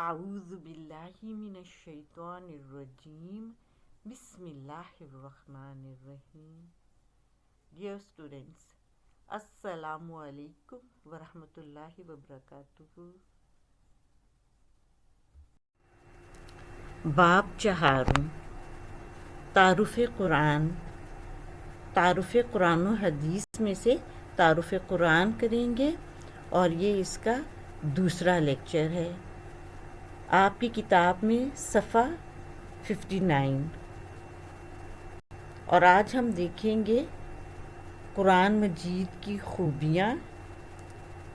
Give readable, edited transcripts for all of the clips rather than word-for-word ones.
اعوذ باللہ من الشیطان الرجیم بسم اللہ الرحمن الرحیم. Dear students, السلام علیکم ورحمۃ اللہ وبرکاتہ. باب چہارم، تعارف قرآن. تعارف قرآن و حدیث میں سے تعارف قرآن کریں گے اور یہ اس کا دوسرا لیکچر ہے. آپ کی کتاب میں صفحہ 59. اور آج ہم دیکھیں گے قرآن مجید کی خوبیاں،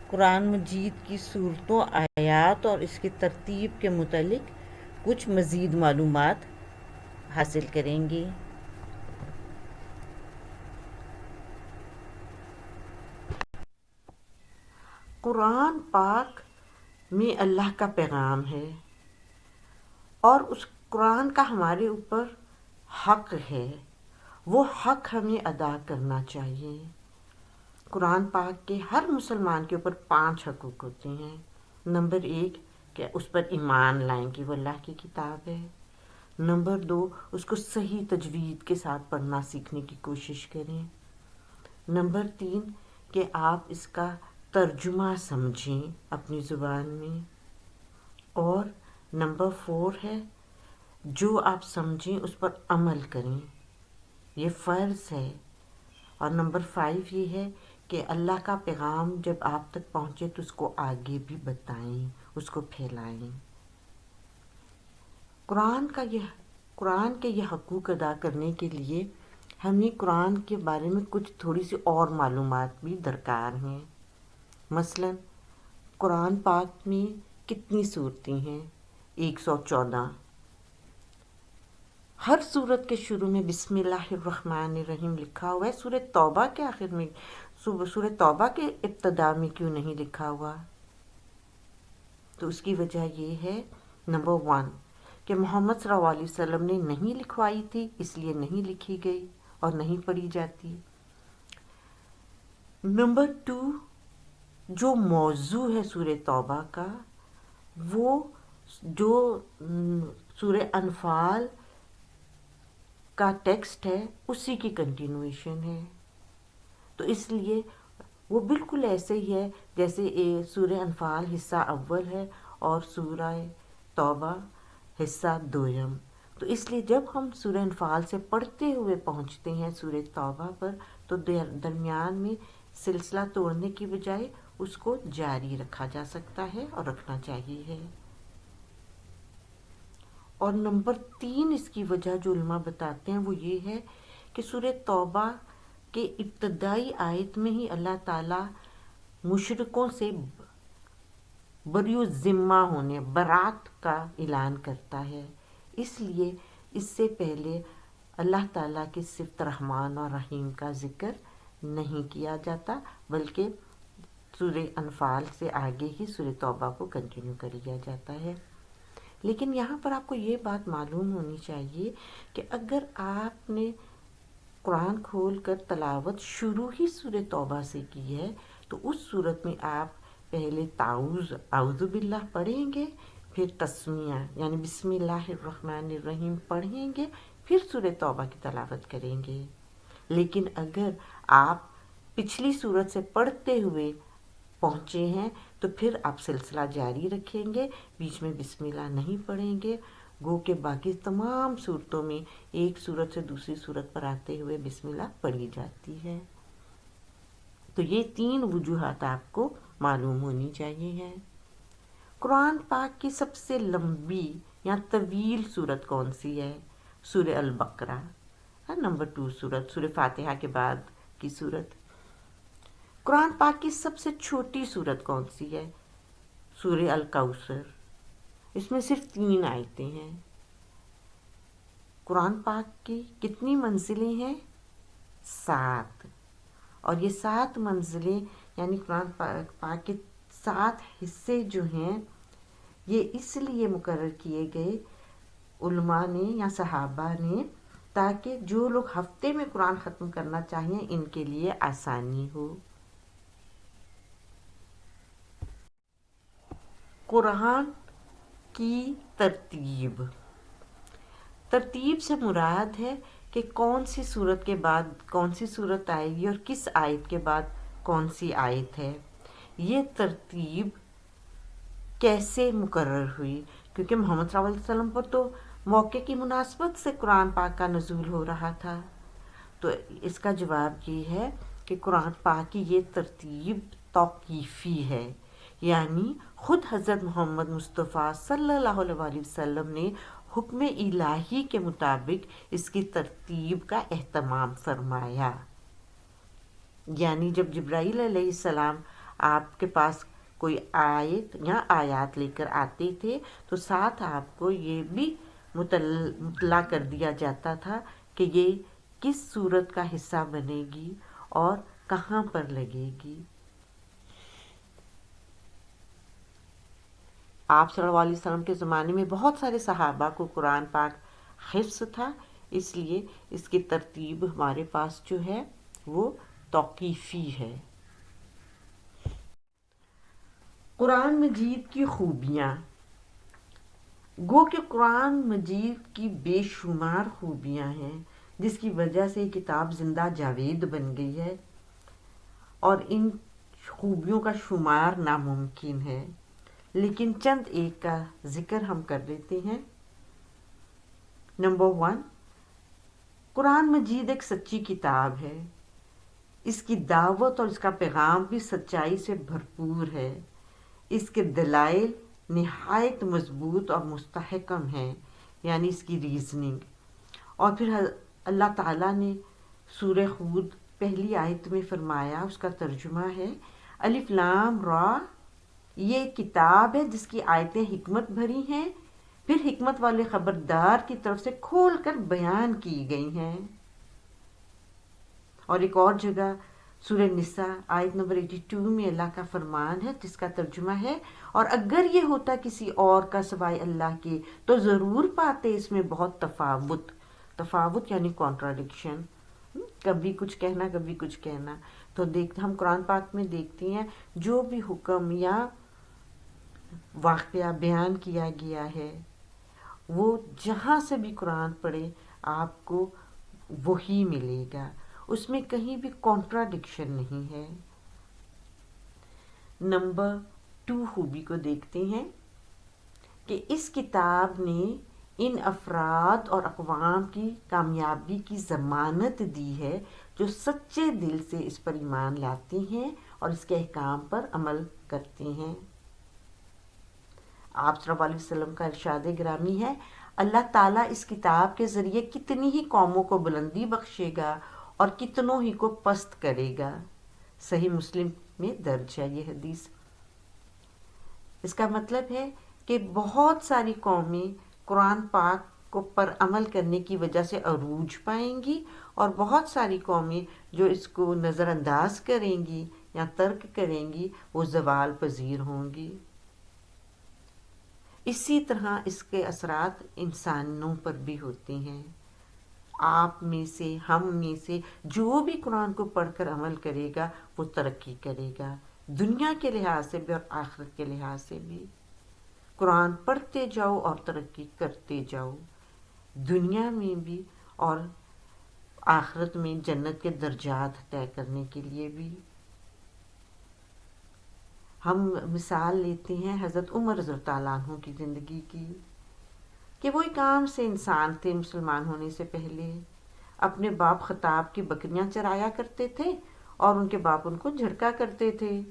قرآن مجید کی صورتوں، آیات اور اس کی ترتیب کے متعلق کچھ مزید معلومات حاصل کریں گے. قرآن پاک میں اللہ کا پیغام ہے اور اس قرآن کا ہمارے اوپر حق ہے. وہ حق ہمیں ادا کرنا چاہیے. قرآن پاک کے ہر مسلمان کے اوپر 5 حقوق ہوتے ہیں. نمبر 1 کہ اس پر ایمان لائیں کہ وہ اللہ کی کتاب ہے. نمبر 2 اس کو صحیح تجوید کے ساتھ پڑھنا سیکھنے کی کوشش کریں. نمبر 3 کہ آپ اس کا ترجمہ سمجھیں اپنی زبان میں. اور نمبر 4 ہے جو آپ سمجھیں اس پر عمل کریں، یہ فرض ہے. اور نمبر 5 یہ ہے کہ اللہ کا پیغام جب آپ تک پہنچے تو اس کو آگے بھی بتائیں، اس کو پھیلائیں. قرآن کے یہ حقوق ادا کرنے کے لیے ہمیں قرآن کے بارے میں کچھ تھوڑی سی اور معلومات بھی درکار ہیں. مثلا قرآن پاک میں کتنی صورتیں ہیں؟ 114. ہر سورت کے شروع میں بسم اللہ الرحمن الرحیم لکھا ہوا ہے. سورہ توبہ کے آخر میں، سورہ توبہ کے ابتدا میں کیوں نہیں لکھا ہوا؟ تو اس کی وجہ یہ ہے، نمبر 1 کہ محمد صلی اللہ علیہ وسلم نے نہیں لکھوائی تھی، اس لیے نہیں لکھی گئی اور نہیں پڑھی جاتی. نمبر 2 جو موضوع ہے سورہ توبہ کا، وہ جو سورہ انفال کا ٹیکسٹ ہے اسی کی کنٹینویشن ہے. تو اس لیے وہ بالکل ایسے ہی ہے جیسے سورہ انفال حصہ اول ہے اور سورہ توبہ حصہ دوم. تو اس لیے جب ہم سورہ انفال سے پڑھتے ہوئے پہنچتے ہیں سورہ توبہ پر تو درمیان میں سلسلہ توڑنے کی بجائے اس کو جاری رکھا جا سکتا ہے اور رکھنا چاہیے. اور نمبر 3 اس کی وجہ جو علماء بتاتے ہیں وہ یہ ہے کہ سورہ توبہ کے ابتدائی آیت میں ہی اللہ تعالیٰ مشرکوں سے بری الذمہ ہونے، برات کا اعلان کرتا ہے. اس لیے اس سے پہلے اللہ تعالیٰ کی صفت رحمان اور رحیم کا ذکر نہیں کیا جاتا، بلکہ سورہ انفال سے آگے ہی سورہ توبہ کو کنٹینیو کر لیا جاتا ہے. لیکن یہاں پر آپ کو یہ بات معلوم ہونی چاہیے کہ اگر آپ نے قرآن کھول کر تلاوت شروع ہی سورہ توبہ سے کی ہے تو اس صورت میں آپ پہلے اعوذ باللہ پڑھیں گے، پھر تسمیہ یعنی بسم اللہ الرحمن الرحیم پڑھیں گے، پھر سورہ توبہ کی تلاوت کریں گے. لیکن اگر آپ پچھلی صورت سے پڑھتے ہوئے پہنچے ہیں تو پھر آپ سلسلہ جاری رکھیں گے، بیچ میں بسم اللہ نہیں پڑھیں گے. گو کہ باقی تمام صورتوں میں ایک صورت سے دوسری صورت پر آتے ہوئے بسم اللہ پڑھی جاتی ہے. تو یہ 3 وجوہات آپ کو معلوم ہونی چاہیے. قرآن پاک کی سب سے لمبی یا طویل صورت کون سی ہے؟ سورہ البقرہ. نمبر 2 صورت سورہ فاتحہ کے بعد کی صورت. قرآن پاک کی سب سے چھوٹی صورت کون سی ہے؟ سورہ الکوثر. اس میں صرف 3 آیتیں ہیں. قرآن پاک کی کتنی منزلیں ہیں؟ 7. اور یہ 7 منزلیں یعنی قرآن پاک کے 7 حصے جو ہیں یہ اس لیے مقرر کیے گئے علماء نے یا صحابہ نے تاکہ جو لوگ ہفتے میں قرآن ختم کرنا چاہیں ان کے لیے آسانی ہو. قرآن کی ترتیب. ترتیب سے مراد ہے کہ کون سی صورت کے بعد کون سی صورت آئے گی اور کس آیت کے بعد کون سی آیت ہے. یہ ترتیب کیسے مقرر ہوئی؟ کیونکہ محمد صلی اللہ علیہ وسلم پر تو موقع کی مناسبت سے قرآن پاک کا نزول ہو رہا تھا. تو اس کا جواب یہ ہے کہ قرآن پاک کی یہ ترتیب توقیفی ہے، یعنی خود حضرت محمد مصطفیٰ صلی اللہ علیہ وسلم نے حکم الہی کے مطابق اس کی ترتیب کا اہتمام فرمایا. یعنی جب جبرائیل علیہ السلام آپ کے پاس کوئی آیت یا آیات لے کر آتے تھے تو ساتھ آپ کو یہ بھی مطلع کر دیا جاتا تھا کہ یہ کس صورت کا حصہ بنے گی اور کہاں پر لگے گی. آپ صلی اللہ علیہ وسلم کے زمانے میں بہت سارے صحابہ کو قرآن پاک حفظ تھا، اس لیے اس کی ترتیب ہمارے پاس جو ہے وہ توقیفی ہے. قرآن مجید کی خوبیاں. گو کہ قرآن مجید کی بے شمار خوبیاں ہیں جس کی وجہ سے یہ کتاب زندہ جاوید بن گئی ہے، اور ان خوبیوں کا شمار ناممکن ہے، لیکن چند ایک کا ذکر ہم کر لیتے ہیں. نمبر 1، قرآن مجید ایک سچی کتاب ہے. اس کی دعوت اور اس کا پیغام بھی سچائی سے بھرپور ہے. اس کے دلائل نہایت مضبوط اور مستحکم ہیں، یعنی اس کی ریزننگ. اور پھر اللہ تعالیٰ نے سورہ ہود پہلی آیت میں فرمایا، اس کا ترجمہ ہے الف لام را، یہ کتاب ہے جس کی آیتیں حکمت بھری ہیں، پھر حکمت والے خبردار کی طرف سے کھول کر بیان کی گئی ہیں. اور ایک اور جگہ سورہ نساء آیت نمبر 82 میں اللہ کا فرمان ہے جس کا ترجمہ ہے اور اگر یہ ہوتا کسی اور کا سوائے اللہ کے تو ضرور پاتے اس میں بہت تفاوت یعنی کانٹراڈکشن، کبھی کچھ کہنا کبھی کچھ کہنا. تو ہم قرآن پاک میں دیکھتے ہیں جو بھی حکم یا واقعہ بیان کیا گیا ہے وہ جہاں سے بھی قرآن پڑھے آپ کو وہی ملے گا، اس میں کہیں بھی کانٹراڈکشن نہیں ہے. نمبر 2 خوبی کو دیکھتے ہیں کہ اس کتاب نے ان افراد اور اقوام کی کامیابی کی ضمانت دی ہے جو سچے دل سے اس پر ایمان لاتے ہیں اور اس کے احکام پر عمل کرتے ہیں. آپ صلی اللہ علیہ وسلم کا ارشاد گرامی ہے، اللہ تعالیٰ اس کتاب کے ذریعے کتنی ہی قوموں کو بلندی بخشے گا اور کتنوں ہی کو پست کرے گا. صحیح مسلم میں درج ہے یہ حدیث. اس کا مطلب ہے کہ بہت ساری قومیں قرآن پاک کو پر عمل کرنے کی وجہ سے عروج پائیں گی اور بہت ساری قومیں جو اس کو نظر انداز کریں گی یا ترک کریں گی وہ زوال پذیر ہوں گی. اسی طرح اس کے اثرات انسانوں پر بھی ہوتے ہیں. آپ میں سے ہم میں سے جو بھی قرآن کو پڑھ کر عمل کرے گا وہ ترقی کرے گا، دنیا کے لحاظ سے بھی اور آخرت کے لحاظ سے بھی. قرآن پڑھتے جاؤ اور ترقی کرتے جاؤ، دنیا میں بھی اور آخرت میں جنت کے درجات طے کرنے کے لیے بھی. ہم مثال لیتے ہیں حضرت عمر رضی اللہ عنہ کی زندگی کی کہ وہ ایک عام سے انسان تھے. مسلمان ہونے سے پہلے اپنے باپ خطاب کی بکریاں چرایا کرتے تھے اور ان کے باپ ان کو جھڑکا کرتے تھے.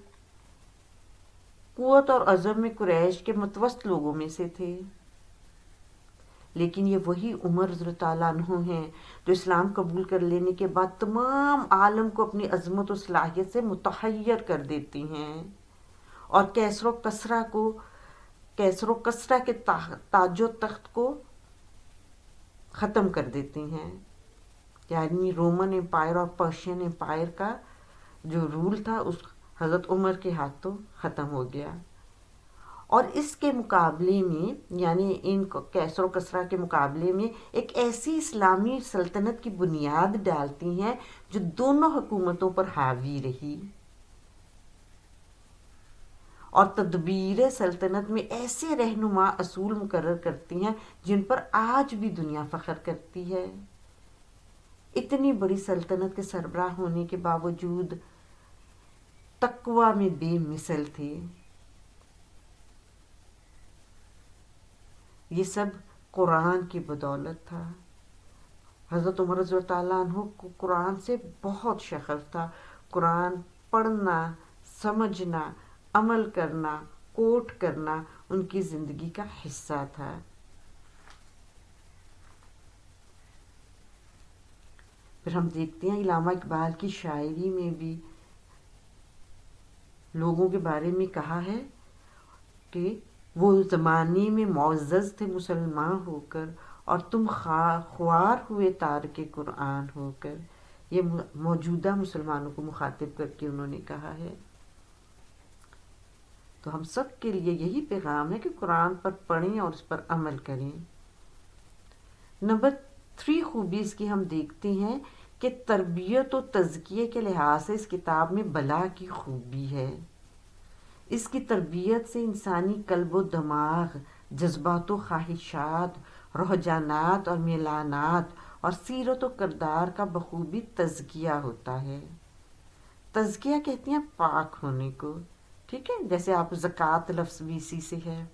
قوت اور عزم میں قریش کے متوسط لوگوں میں سے تھے، لیکن یہ وہی عمر رضی اللہ عنہ ہیں جو اسلام قبول کر لینے کے بعد تمام عالم کو اپنی عظمت و صلاحیت سے متحیر کر دیتی ہیں اور کیسر و کسرا کے تاج و تخت کو ختم کر دیتی ہیں. یعنی رومن امپائر اور پرشین امپائر کا جو رول تھا اس حضرت عمر کے ہاتھوں ختم ہو گیا. اور اس کے مقابلے میں یعنی ان کیسر و کسرا کے مقابلے میں ایک ایسی اسلامی سلطنت کی بنیاد ڈالتی ہیں جو دونوں حکومتوں پر حاوی رہی اور تدبیر سلطنت میں ایسے رہنما اصول مقرر کرتی ہیں جن پر آج بھی دنیا فخر کرتی ہے۔ اتنی بڑی سلطنت کے سربراہ ہونے کے باوجود تقوی میں بے مثل تھے۔ یہ سب قرآن کی بدولت تھا۔ حضرت عمر رضی اللہ تعالیٰ عنہ کو قرآن سے بہت شغف تھا۔ قرآن پڑھنا، سمجھنا، عمل کرنا، کوٹ کرنا ان کی زندگی کا حصہ تھا۔ پھر ہم دیکھتے ہیں علامہ اقبال کی شاعری میں بھی لوگوں کے بارے میں کہا ہے کہ وہ زمانے میں معزز تھے مسلمان ہو کر، اور تم خوار ہوئے تارک قرآن ہو کر۔ یہ موجودہ مسلمانوں کو مخاطب کر کے انہوں نے کہا ہے۔ تو ہم سب کے لیے یہی پیغام ہے کہ قرآن پر پڑھیں اور اس پر عمل کریں۔ نمبر 3 خوبی اس کی ہم دیکھتے ہیں کہ تربیت و تزکیے کے لحاظ سے اس کتاب میں بلا کی خوبی ہے۔ اس کی تربیت سے انسانی قلب و دماغ، جذبات و خواہشات، رجحانات اور میلانات اور سیرت و کردار کا بخوبی تزکیہ ہوتا ہے۔ تزکیہ کہتے ہیں پاک ہونے کو، ٹھیک ہے، جیسے آپ زکوٰۃ لفظ بھی اسی سے ہے۔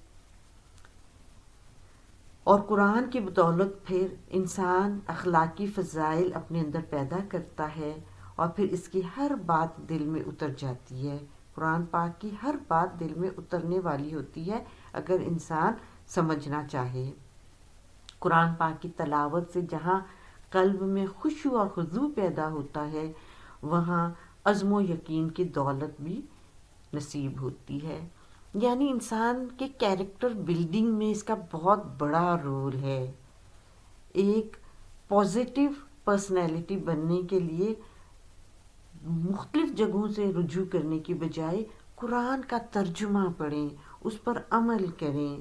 اور قرآن کی بدولت پھر انسان اخلاقی فضائل اپنے اندر پیدا کرتا ہے، اور پھر اس کی ہر بات دل میں اتر جاتی ہے۔ قرآن پاک کی ہر بات دل میں اترنے والی ہوتی ہے اگر انسان سمجھنا چاہے۔ قرآن پاک کی تلاوت سے جہاں قلب میں خشوع اور خضوع پیدا ہوتا ہے، وہاں عزم و یقین کی دولت بھی نصیب ہوتی ہے۔ یعنی انسان کے کیریکٹر بلڈنگ میں اس کا بہت بڑا رول ہے۔ ایک پازیٹیو پرسنالٹی بننے کے لیے مختلف جگہوں سے رجوع کرنے کی بجائے قرآن کا ترجمہ پڑھیں، اس پر عمل کریں،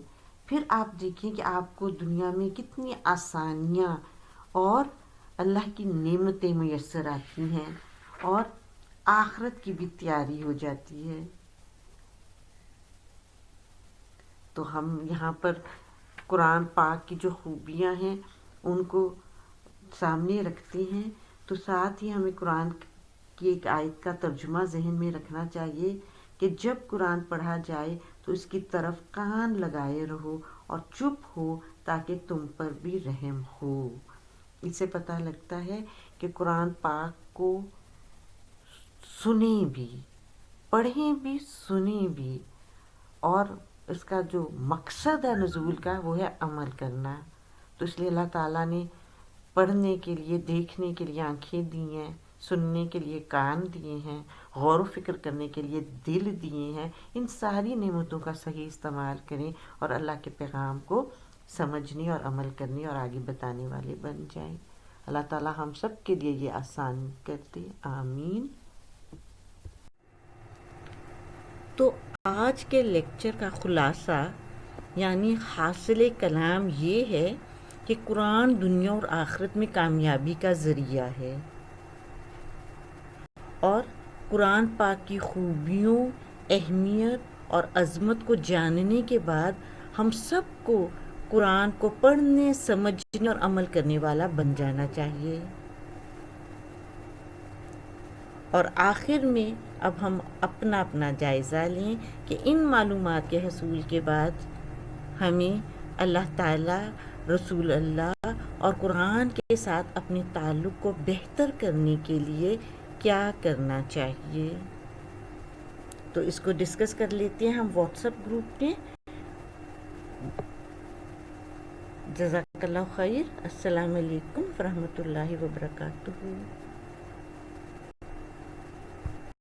پھر آپ دیکھیں کہ آپ کو دنیا میں کتنی آسانیاں اور اللہ کی نعمتیں میسر آتی ہیں، اور آخرت کی بھی تیاری ہو جاتی ہے۔ تو ہم یہاں پر قرآن پاک کی جو خوبیاں ہیں ان کو سامنے رکھتے ہیں، تو ساتھ ہی ہمیں قرآن کی ایک آیت کا ترجمہ ذہن میں رکھنا چاہیے کہ جب قرآن پڑھا جائے تو اس کی طرف کان لگائے رہو اور چپ ہو تاکہ تم پر بھی رحم ہو۔ اس سے پتہ لگتا ہے کہ قرآن پاک کو سنیں بھی، پڑھیں بھی، سنیں بھی، اور اس کا جو مقصد ہے نزول کا وہ ہے عمل کرنا۔ تو اس لیے اللہ تعالیٰ نے پڑھنے کے لیے، دیکھنے کے لیے آنکھیں دی ہیں، سننے کے لیے کان دیے ہیں، غور و فکر کرنے کے لیے دل دیے ہیں۔ ان ساری نعمتوں کا صحیح استعمال کریں اور اللہ کے پیغام کو سمجھنے اور عمل کرنے اور آگے بتانے والے بن جائیں۔ اللہ تعالیٰ ہم سب کے لیے یہ آسان کر دے، آمین۔ تو آج کے لیکچر کا خلاصہ یعنی حاصل کلام یہ ہے کہ قرآن دنیا اور آخرت میں کامیابی کا ذریعہ ہے، اور قرآن پاک کی خوبیوں، اہمیت اور عظمت کو جاننے کے بعد ہم سب کو قرآن کو پڑھنے، سمجھنے اور عمل کرنے والا بن جانا چاہیے۔ اور آخر میں اب ہم اپنا اپنا جائزہ لیں کہ ان معلومات کے حصول کے بعد ہمیں اللہ تعالیٰ، رسول اللہ اور قرآن کے ساتھ اپنے تعلق کو بہتر کرنے کے لیے کیا کرنا چاہیے۔ تو اس کو ڈسکس کر لیتے ہیں ہم واٹس ایپ گروپ میں۔ جزاک اللہ خیر۔ السلام علیکم ورحمۃ اللہ وبرکاتہ۔